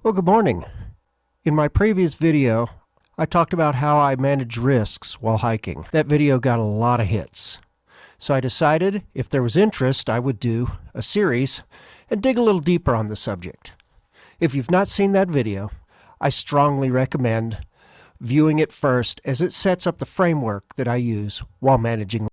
Well, good morning. In my previous video, I talked about how I manage risks while hiking. That video got a lot of hits. So I decided if there was interest, I would do a series and dig a little deeper on the subject. If you've not seen that video, I strongly recommend viewing it first as it sets up the framework that I use while managing.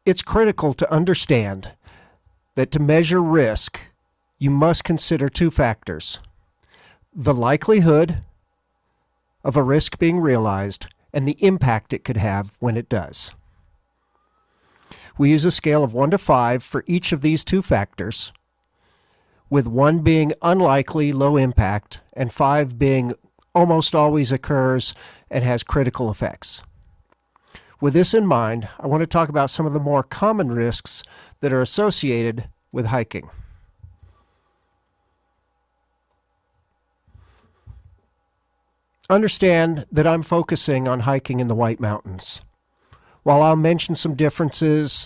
It's critical to understand that to measure risk, you must consider two factors: the likelihood of a risk being realized and the impact it could have when it does. We use a scale of 1 to 5 for each of these two factors, with 1 being unlikely, low impact, and 5 being almost always occurs and has critical effects. With this in mind, I want to talk about some of the more common risks that are associated with hiking. Understand that I'm focusing on hiking in the White Mountains. While I'll mention some differences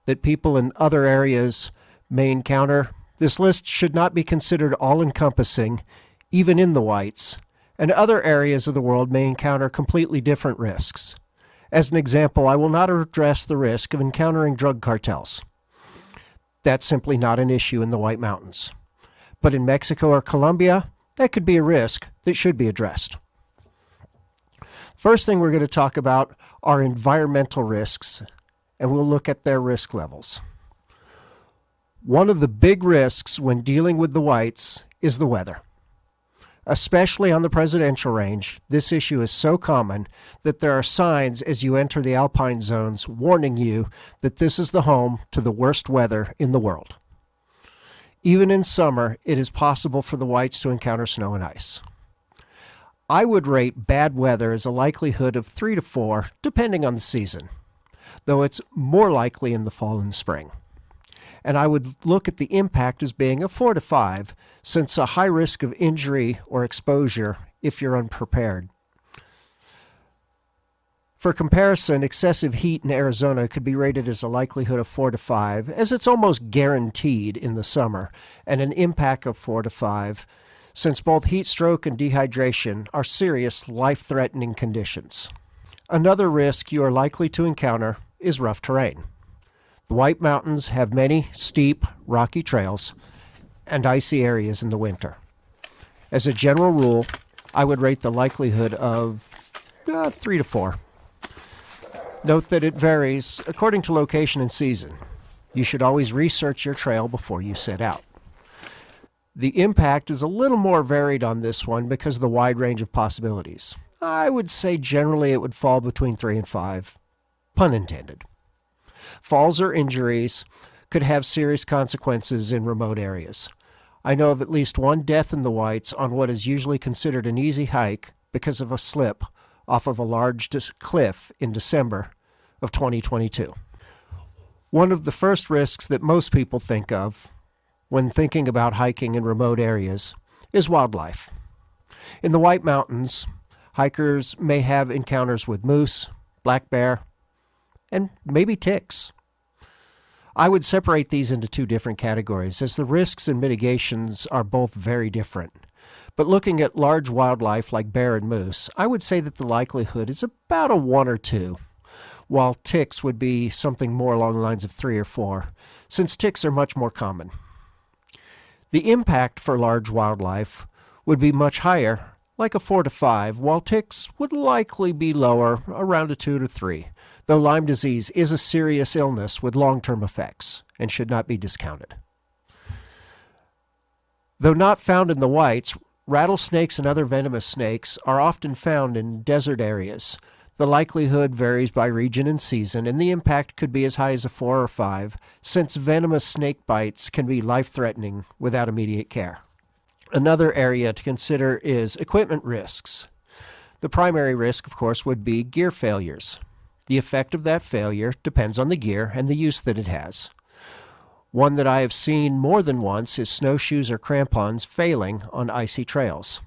that people in other areas may encounter, this list should not be considered all-encompassing, even in the Whites, and other areas of the world may encounter completely different risks. As an example, I will not address the risk of encountering drug cartels. That's simply not an issue in the White Mountains. But in Mexico or Colombia, that could be a risk that should be addressed. First thing we're going to talk about are environmental risks, and we'll look at their risk levels. One of the big risks when dealing with the Whites is the weather. Especially on the presidential range, this issue is so common that there are signs as you enter the alpine zones warning you that this is the home to the worst weather in the world. Even in summer, it is possible for the Whites to encounter snow and ice. I would rate bad weather as a likelihood of 3 to 4, depending on the season, though it's more likely in the fall and spring. And I would look at the impact as being a 4 to 5, since a high risk of injury or exposure if you're unprepared. For comparison, excessive heat in Arizona could be rated as a likelihood of 4 to 5, as it's almost guaranteed in the summer, and an impact of 4 to 5, since both heat stroke and dehydration are serious, life-threatening conditions. Another risk you are likely to encounter is rough terrain. The White Mountains have many steep, rocky trails and icy areas in the winter. As a general rule, I would rate the likelihood of 3 to 4. Note that it varies according to location and season. You should always research your trail before you set out. The impact is a little more varied on this one because of the wide range of possibilities. I would say generally it would fall between 3 and 5, pun intended. Falls or injuries could have serious consequences in remote areas. I know of at least one death in the Whites on what is usually considered an easy hike because of a slip off of a large cliff in December of 2022. One of the first risks that most people think of when thinking about hiking in remote areas is wildlife. In the White Mountains, hikers may have encounters with moose, black bear, and maybe ticks. I would separate these into two different categories, as the risks and mitigations are both very different. But looking at large wildlife like bear and moose, I would say that the likelihood is about a 1 or 2, while ticks would be something more along the lines of 3 or 4, since ticks are much more common. The impact for large wildlife would be much higher, like a 4 to 5, while ticks would likely be lower, around a 2 to 3, though Lyme disease is a serious illness with long-term effects and should not be discounted. Though not found in the Whites, rattlesnakes and other venomous snakes are often found in desert areas. The likelihood varies by region and season, and the impact could be as high as a 4 or 5, since venomous snake bites can be life-threatening without immediate care. Another area to consider is equipment risks. The primary risk, of course, would be gear failures. The effect of that failure depends on the gear and the use that it has. One that I have seen more than once is snowshoes or crampons failing on icy trails.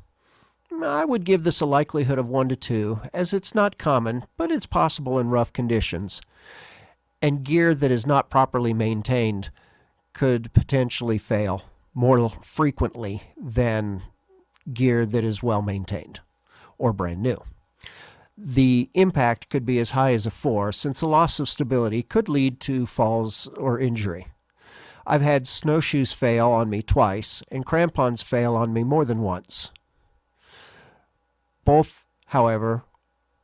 I would give this a likelihood of 1 to 2, as it's not common, but it's possible in rough conditions. And gear that is not properly maintained could potentially fail more frequently than gear that is well maintained or brand new. The impact could be as high as a 4, since the loss of stability could lead to falls or injury. I've had snowshoes fail on me twice and crampons fail on me more than once. Both, however,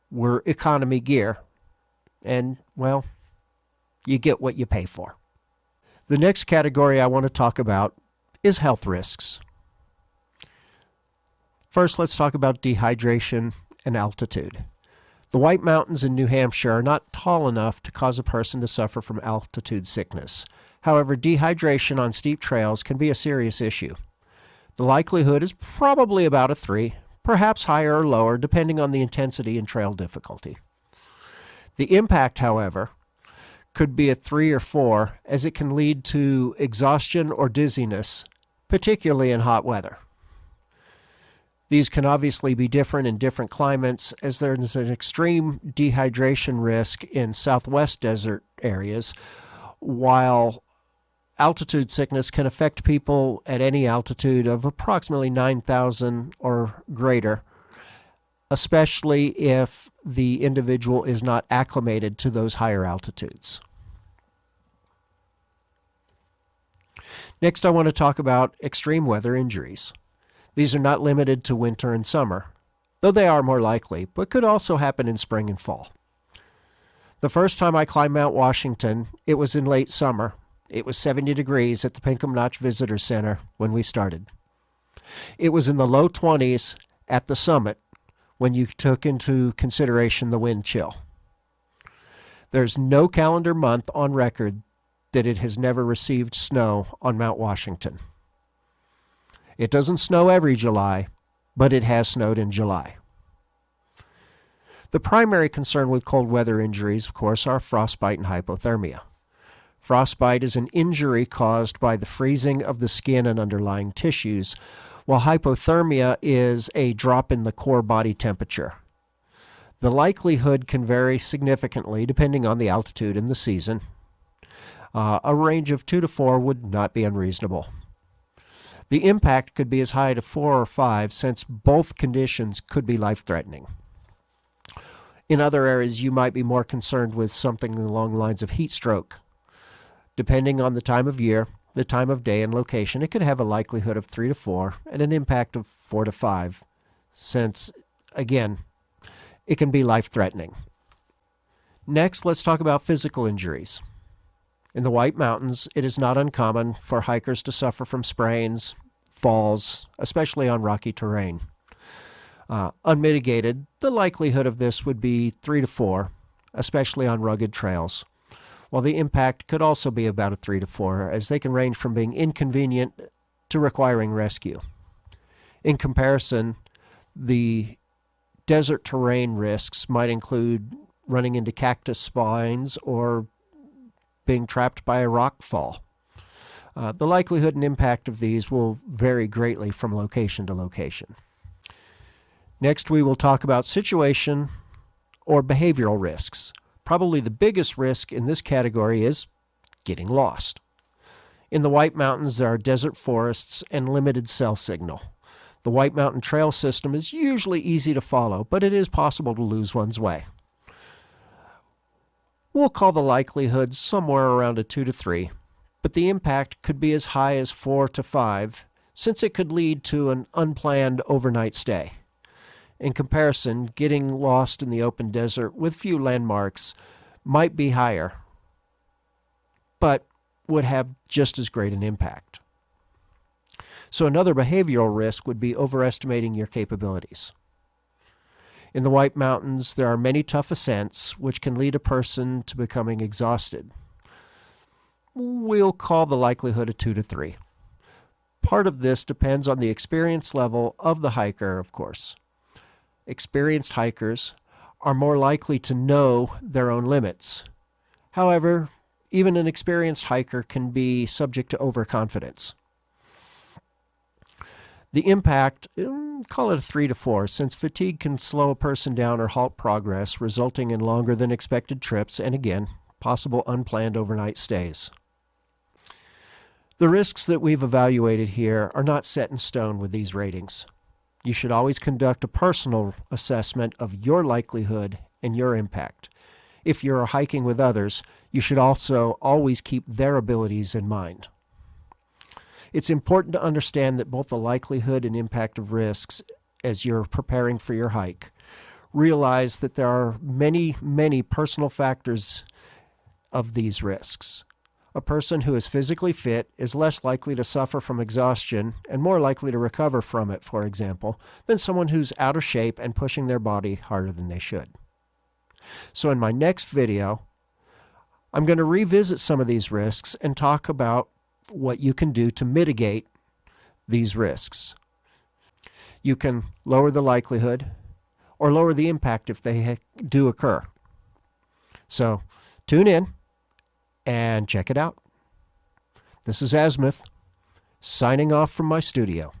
were economy gear, and, well, you get what you pay for. The next category I want to talk about is health risks. First, let's talk about dehydration and altitude. The White Mountains in New Hampshire are not tall enough to cause a person to suffer from altitude sickness. However, dehydration on steep trails can be a serious issue. The likelihood is probably about a 3, perhaps higher or lower, depending on the intensity and trail difficulty. The impact, however, could be a 3 or 4, as it can lead to exhaustion or dizziness, particularly in hot weather. These can obviously be different in different climates, as there is an extreme dehydration risk in southwest desert areas, while altitude sickness can affect people at any altitude of approximately 9,000 or greater, especially if the individual is not acclimated to those higher altitudes. Next, I want to talk about extreme weather injuries. These are not limited to winter and summer, though they are more likely, but could also happen in spring and fall. The first time I climbed Mount Washington, it was in late summer. It was 70 degrees at the Pinkham Notch Visitor Center when we started. It was in the low 20s at the summit when you took into consideration the wind chill. There's no calendar month on record that it has never received snow on Mount Washington. It doesn't snow every July, but it has snowed in July. The primary concern with cold weather injuries, of course, are frostbite and hypothermia. Frostbite is an injury caused by the freezing of the skin and underlying tissues, while hypothermia is a drop in the core body temperature. The likelihood can vary significantly depending on the altitude and the season. A range of 2 to 4 would not be unreasonable. The impact could be as high to 4 or 5, since both conditions could be life-threatening. In other areas, you might be more concerned with something along the lines of heat stroke. Depending on the time of year, the time of day, and location, it could have a likelihood of 3 to 4 and an impact of 4 to 5, since, again, it can be life-threatening. Next, let's talk about physical injuries. In the White Mountains, it is not uncommon for hikers to suffer from sprains, falls, especially on rocky terrain. Unmitigated, the likelihood of this would be 3 to 4, especially on rugged trails, while the impact could also be about a 3 to 4, as they can range from being inconvenient to requiring rescue. In comparison, the desert terrain risks might include running into cactus spines or being trapped by a rock fall. The likelihood and impact of these will vary greatly from location to location. Next, we will talk about situation or behavioral risks. Probably the biggest risk in this category is getting lost. In the White Mountains, there are desert forests and limited cell signal. The White Mountain Trail system is usually easy to follow, but it is possible to lose one's way. We'll call the likelihood somewhere around a 2 to 3, but the impact could be as high as 4 to 5, since it could lead to an unplanned overnight stay. In comparison, getting lost in the open desert with few landmarks might be higher, but would have just as great an impact. So another behavioral risk would be overestimating your capabilities. In the White Mountains, there are many tough ascents which can lead a person to becoming exhausted. We'll call the likelihood a 2 to 3. Part of this depends on the experience level of the hiker, of course. Experienced hikers are more likely to know their own limits. However, Even an experienced hiker can be subject to overconfidence. The impact, call it a 3 to 4, since fatigue can slow a person down or halt progress, resulting in longer than expected trips and, again, possible unplanned overnight stays. The risks that we've evaluated here are not set in stone with these ratings. You should always conduct a personal assessment of your likelihood and your impact. If you're hiking with others, you should also always keep their abilities in mind. It's important to understand that both the likelihood and impact of risks as you're preparing for your hike. Realize that there are many, many personal factors of these risks. A person who is physically fit is less likely to suffer from exhaustion and more likely to recover from it, for example, than someone who's out of shape and pushing their body harder than they should. So in my next video, I'm going to revisit some of these risks and talk about what you can do to mitigate these risks. You can lower the likelihood or lower the impact if they do occur. So tune in and check it out. This is Azimuth, signing off from my studio.